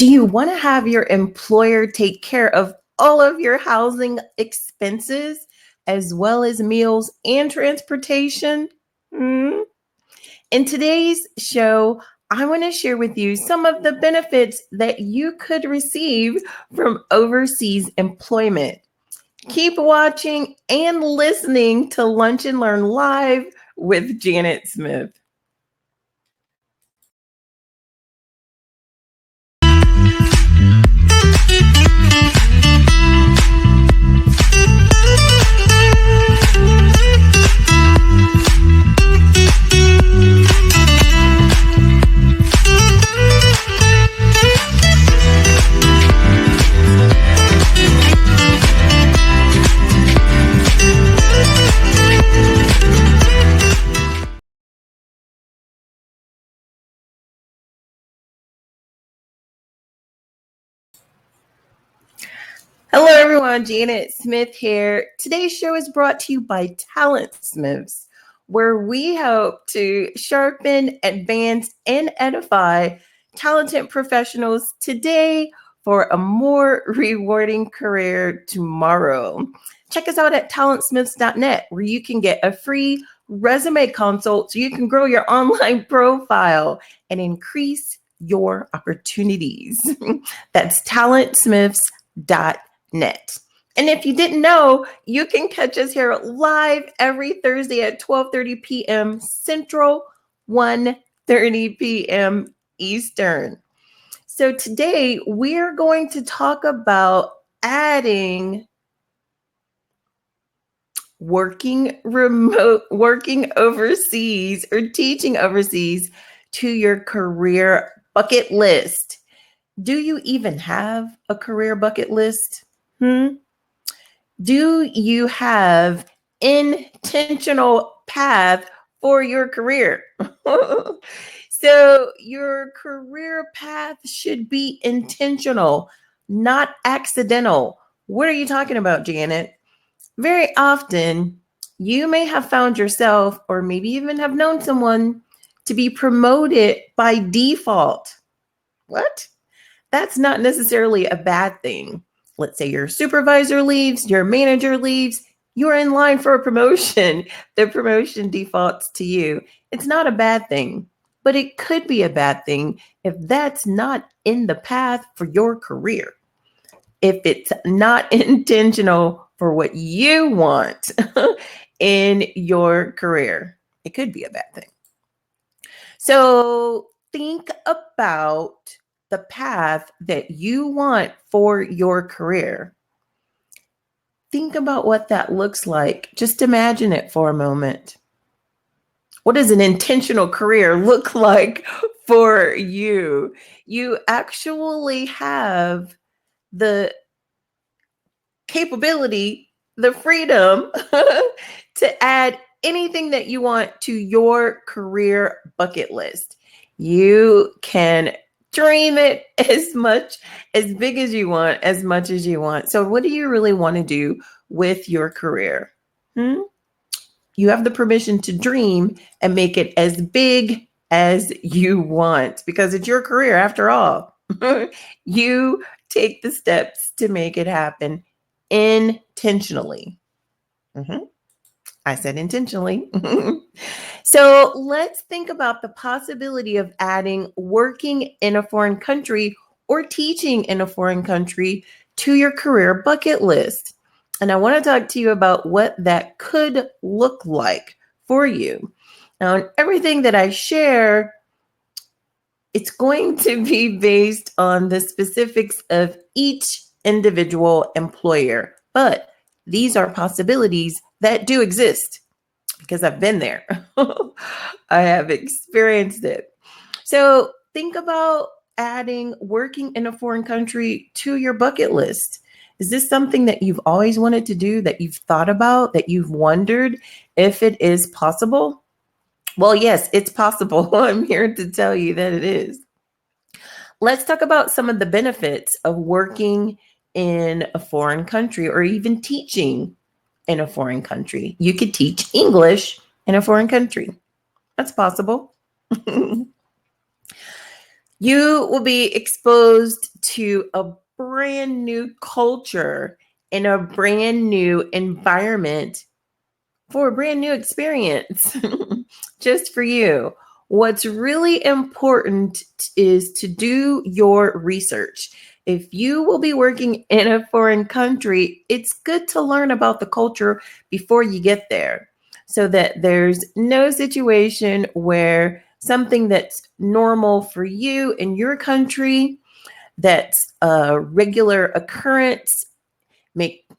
Do you want to have your employer take care of all of your housing expenses, as well as meals and transportation? In today's show, I want to share with you some of the benefits that you could receive from overseas employment. Keep watching and listening to Lunch and Learn Live with Janet Smith. Hello, everyone. Janet Smith here. Today's show is brought to you by TalentSmiths, where we hope to sharpen, advance, and edify talented professionals today for a more rewarding career tomorrow. Check us out at talentsmiths.net, where you can get a free resume consult so you can grow your online profile and increase your opportunities. That's talentsmiths.net. And if you didn't know, you can catch us here live every Thursday at 12:30 p.m. Central, 1:30 p.m. Eastern. So today we're going to talk about adding working overseas or teaching overseas to your career bucket list. Do you even have a career bucket list? Do you have intentional path for your career? So your career path should be intentional, not accidental. What are you talking about, Janet? Very often, you may have found yourself, or maybe even have known someone, to be promoted by default. What? That's not necessarily a bad thing. Let's say your supervisor leaves, your manager leaves, you're in line for a promotion. The promotion defaults to you. It's not a bad thing, but it could be a bad thing if that's not in the path for your career. If it's not intentional for what you want in your career, it could be a bad thing. So think about the path that you want for your career. Think about what that looks like. Just imagine it for a moment. What does an intentional career look like for you? You actually have the capability, the freedom to add anything that you want to your career bucket list. You can dream it as big as you want, as much as you want. So what do you really want to do with your career? You have the permission to dream and make it as big as you want, because it's your career after all. You take the steps to make it happen intentionally. I said intentionally. So let's think about the possibility of adding working in a foreign country or teaching in a foreign country to your career bucket list. And I want to talk to you about what that could look like for you. Now, in everything that I share, it's going to be based on the specifics of each individual employer, but these are possibilities that do exist because I've been there. I have experienced it. So think about adding working in a foreign country to your bucket list. Is this something that you've always wanted to do, that you've thought about, that you've wondered if it is possible? Well, yes, it's possible. I'm here to tell you that it is. Let's talk about some of the benefits of working in a foreign country or even teaching in a foreign country. You could teach English in a foreign country. That's possible. You will be exposed to a brand new culture in a brand new environment for a brand new experience just for you. What's really important is to do your research. If you will be working in a foreign country, it's good to learn about the culture before you get there so that there's no situation where something that's normal for you in your country, that's a regular occurrence,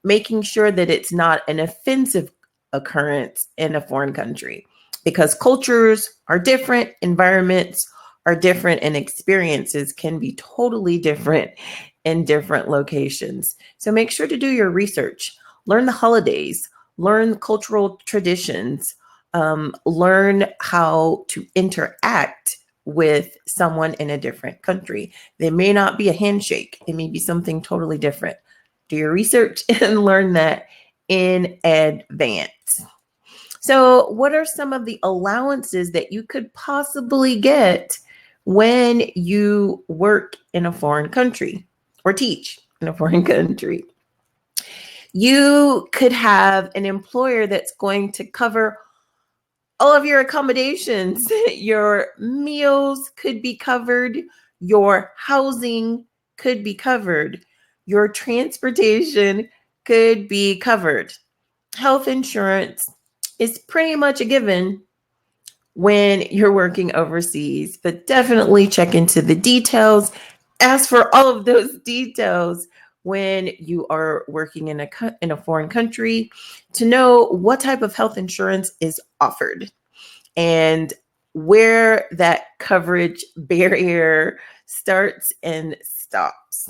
making sure that it's not an offensive occurrence in a foreign country, because cultures are different, environments are different, and experiences can be totally different in different locations. So make sure to do your research, learn the holidays, learn cultural traditions, learn how to interact with someone in a different country. There may not be a handshake, it may be something totally different. Do your research and learn that in advance. So, what are some of the allowances that you could possibly get when you work in a foreign country or teach in a foreign country? You could have an employer that's going to cover all of your accommodations. Your meals could be covered, your housing could be covered, your transportation could be covered. Health insurance is pretty much a given when you're working overseas, but definitely check into the details. Ask for all of those details when you are working in a foreign country to know what type of health insurance is offered and where that coverage barrier starts and stops.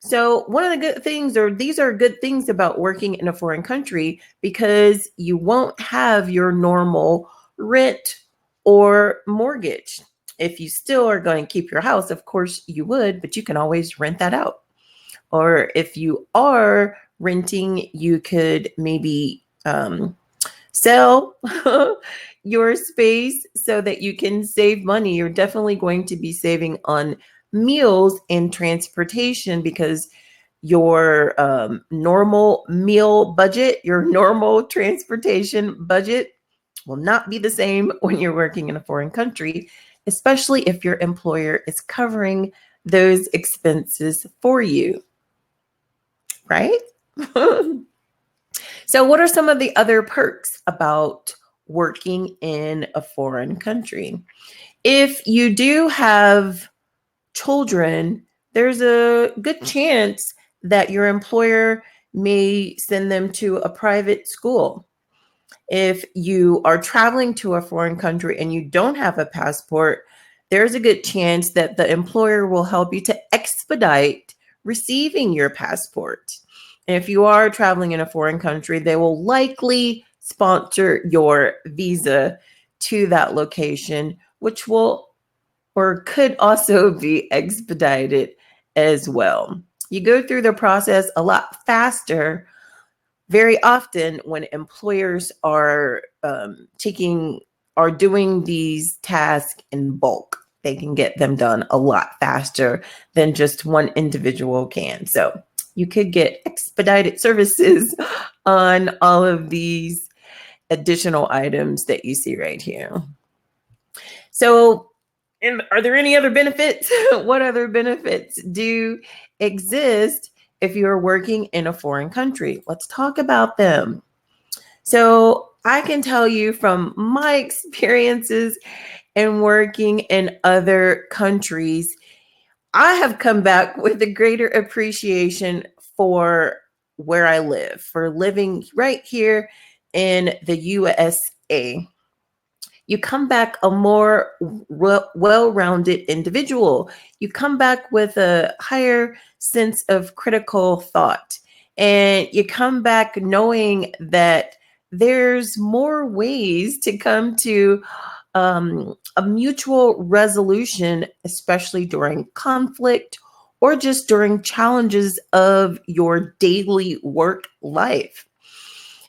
So one of the good things, or these are good things about working in a foreign country, because you won't have your normal rent or mortgage. If you still are going to keep your house, of course you would, but you can always rent that out. Or if you are renting, you could maybe sell your space so that you can save money. You're definitely going to be saving on meals and transportation, because your normal meal budget, your normal transportation budget will not be the same when you're working in a foreign country, especially if your employer is covering those expenses for you, right? So, what are some of the other perks about working in a foreign country? If you do have children, there's a good chance that your employer may send them to a private school. If you are traveling to a foreign country and you don't have a passport, there's a good chance that the employer will help you to expedite receiving your passport. And if you are traveling in a foreign country, they will likely sponsor your visa to that location, which will or could also be expedited as well. You go through the process a lot faster very often when employers are doing these tasks in bulk. They can get them done a lot faster than just one individual can. So you could get expedited services on all of these additional items that you see right here. So, are there any other benefits? What other benefits do exist if you're working in a foreign country? Let's talk about them. So, I can tell you from my experiences in working in other countries, I have come back with a greater appreciation for where I live, for living right here in the USA. You come back a more well-rounded individual. You come back with a higher sense of critical thought. And you come back knowing that there's more ways to come to a mutual resolution, especially during conflict or just during challenges of your daily work life.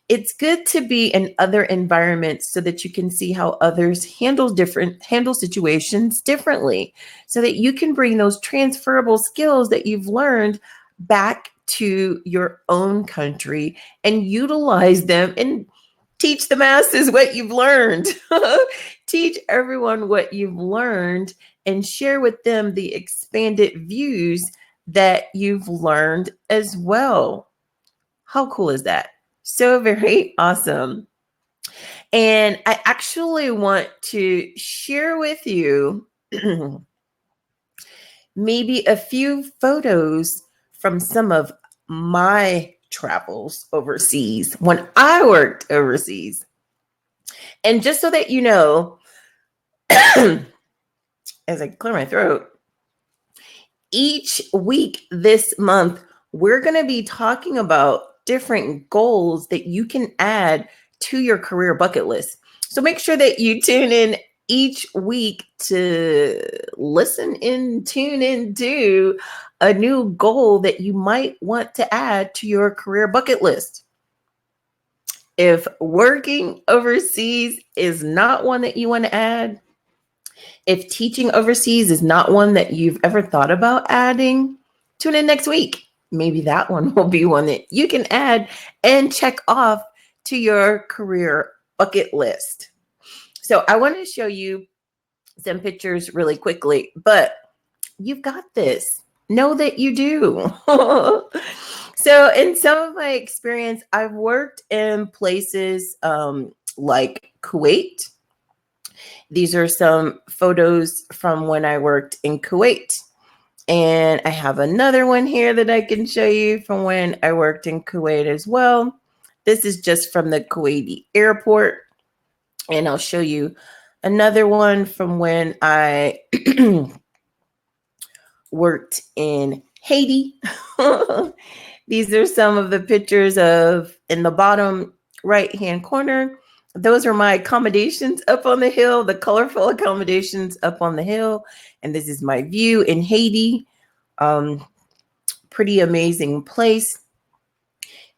It's good to be in other environments so that you can see how others handle situations differently, so that you can bring those transferable skills that you've learned back to your own country and utilize them and teach the masses what you've learned. Teach everyone what you've learned and share with them the expanded views that you've learned as well. How cool is that? So very awesome. And I actually want to share with you maybe a few photos from some of my travels overseas when I worked overseas. And just so that you know, as I clear my throat, each week this month, we're going to be talking about different goals that you can add to your career bucket list. So make sure that you tune in each week to tune into a new goal that you might want to add to your career bucket list. If working overseas is not one that you want to add, if teaching overseas is not one that you've ever thought about adding, tune in next week. Maybe that one will be one that you can add and check off to your career bucket list. So I want to show you some pictures really quickly, but you've got this. Know that you do. So in some of my experience, I've worked in places like Kuwait. These are some photos from when I worked in Kuwait. And I have another one here that I can show you from when I worked in Kuwait as well. This is just from the Kuwaiti airport. And I'll show you another one from when I worked in Haiti. These are some of the pictures of in the bottom right-hand corner. Those are my accommodations up on the hill, the colorful accommodations up on the hill. And this is my view in Haiti. Pretty amazing place.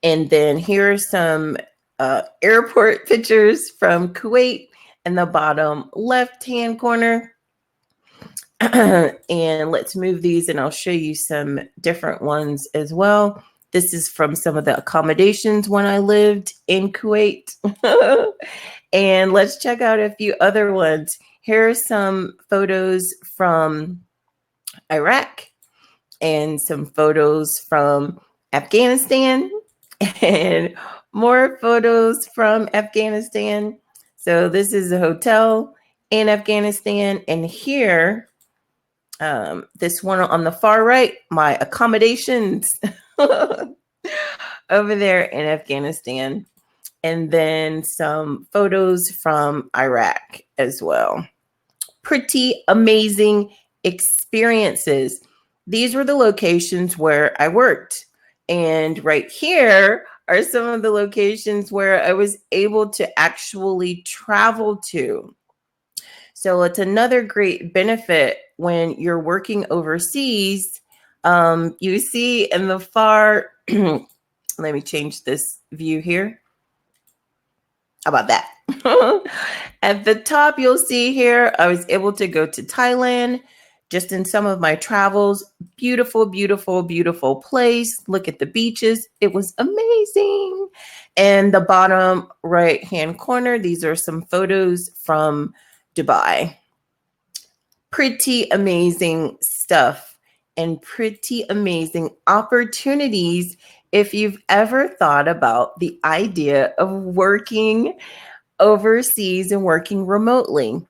And then here are some airport pictures from Kuwait in the bottom left-hand corner. And let's move these and I'll show you some different ones as well. This is from some of the accommodations when I lived in Kuwait. And let's check out a few other ones. Here are some photos from Iraq and some photos from Afghanistan and more photos from Afghanistan. So this is a hotel in Afghanistan. And here, this one on the far right, my accommodations over there in Afghanistan. And then some photos from Iraq as well. Pretty amazing experiences. These were the locations where I worked. And right here are some of the locations where I was able to actually travel to. So it's another great benefit when you're working overseas. You see in the far, let me change this view here. How about that? At the top, you'll see here, I was able to go to Thailand just in some of my travels. Beautiful, beautiful, beautiful place. Look at the beaches. It was amazing. And the bottom right-hand corner, these are some photos from Dubai. Pretty amazing stuff and pretty amazing opportunities if you've ever thought about the idea of working overseas and working remotely.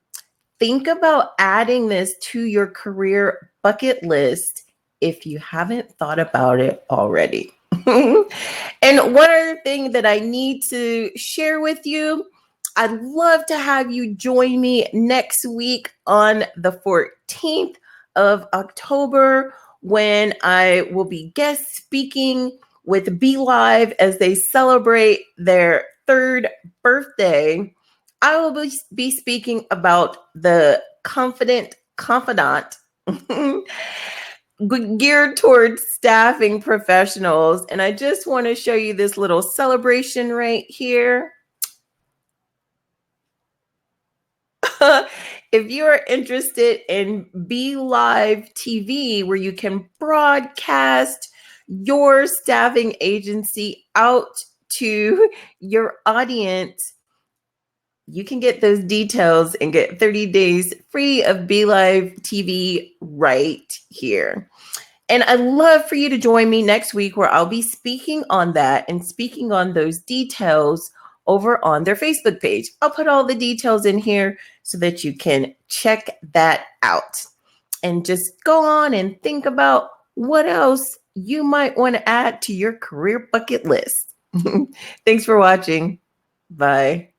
Think about adding this to your career bucket list if you haven't thought about it already. And one other thing that I need to share with you, I'd love to have you join me next week on the 14th of October when I will be guest speaking with Be.Live as they celebrate their 3rd birthday. I will be speaking about the confident confidant. geared towards staffing professionals. And I just want to show you this little celebration right here. If you are interested in Be.Live TV, where you can broadcast your staffing agency out to your audience, you can get those details and get 30 days free of Be.Live TV right here. And I'd love for you to join me next week, where I'll be speaking on that and speaking on those details over on their Facebook page. I'll put all the details in here so that you can check that out and just go on and think about what else you might want to add to your career bucket list. Thanks for watching. Bye.